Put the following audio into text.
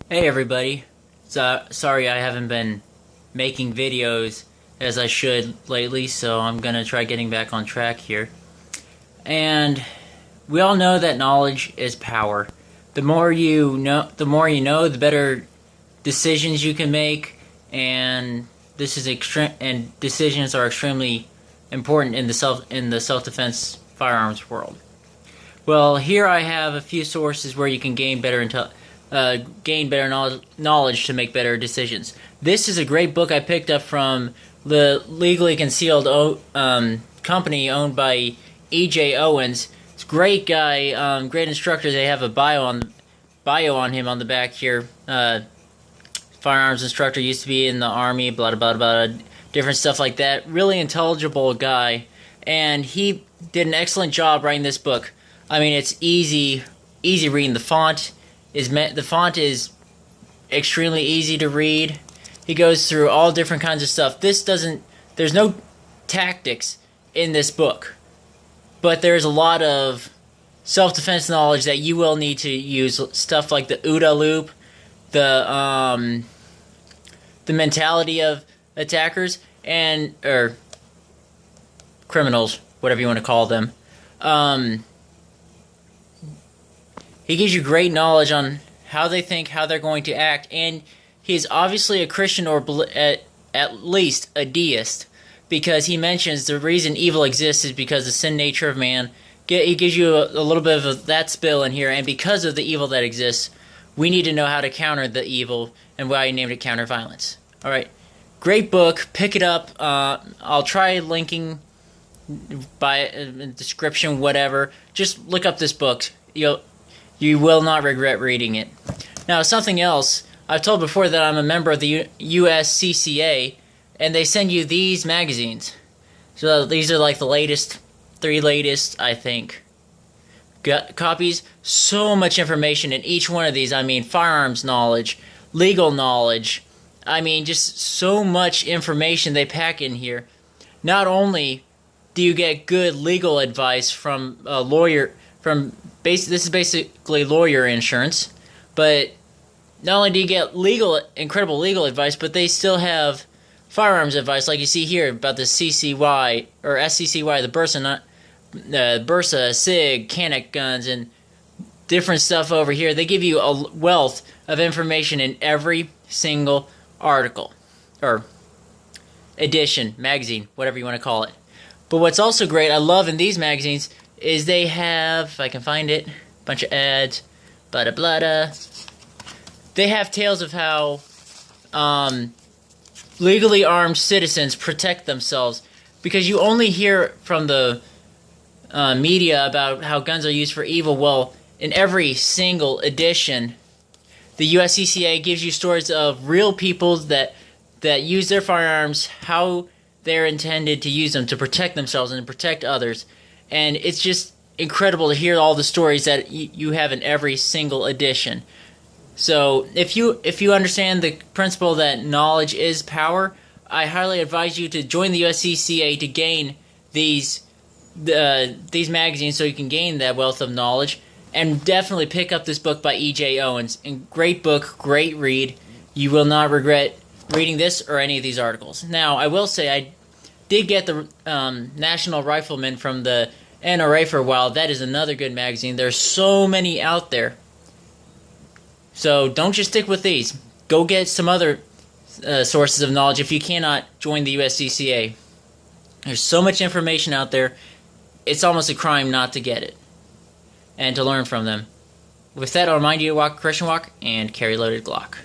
Hey everybody. Sorry I haven't been making videos as I should lately, so I'm gonna try getting back on track here. And we all know that knowledge is power. The more you know, the better decisions you can make, and decisions are extremely important in the self-defense firearms world. Well, here I have a few sources where you can gain better knowledge to make better decisions. This is a great book I picked up from the Legally Concealed company owned by E.J. Owens. It's a great guy, great instructor. They have a bio on him on the back here. Firearms instructor, used to be in the Army, blah, blah, blah, blah, different stuff like that. Really intelligible guy, and he did an excellent job writing this book. I mean, it's easy reading. The font is extremely easy to read. He goes through all different kinds of stuff. There's no tactics in this book, but there's a lot of self-defense knowledge that you will need to use. Stuff like the OODA loop, the mentality of attackers or criminals, whatever you want to call them. He gives you great knowledge on how they think, how they're going to act, and he's obviously a Christian or at least a deist, because he mentions the reason evil exists is because of the sin nature of man. He gives you a little bit of that spill in here, and because of the evil that exists, we need to know how to counter the evil, and why he named it Counter Violence. Alright, great book, pick it up. I'll try linking by description, whatever. Just look up this book. You will not regret reading it. Now, something else. I've told before that I'm a member of the USCCA, and they send you these magazines. So these are like the three latest, I think, copies. So much information in each one of these. I mean, firearms knowledge, legal knowledge. I mean, just so much information they pack in here. Not only do you get good legal advice from a lawyer, this is basically lawyer insurance, but not only do you get incredible legal advice, but they still have firearms advice, like you see here about the CCY or SCCY, the Bersa, SIG, Canik guns, and different stuff over here. They give you a wealth of information in every single article or edition, magazine, whatever you want to call it. But what's also great, I love in these magazines, is they have, if I can find it, a bunch of ads, blah, blah, blah. They have tales of how legally armed citizens protect themselves, because you only hear from the media about how guns are used for evil. Well, in every single edition, the USCCA gives you stories of real people that use their firearms, how they're intended to use them to protect themselves and protect others. And it's just incredible to hear all the stories that you have in every single edition. So if you understand the principle that knowledge is power, I highly advise you to join the USCCA to gain these magazines, so you can gain that wealth of knowledge. And definitely pick up this book by E.J. Owens. And great book, great read. You will not regret reading this or any of these articles. Now, I will say I did get the National Rifleman from the NRA for a while. That is another good magazine. There's so many out there. So don't just stick with these. Go get some other sources of knowledge if you cannot join the USCCA. There's so much information out there, it's almost a crime not to get it and to learn from them. With that, I'll remind you to walk a Christian walk and carry a loaded Glock.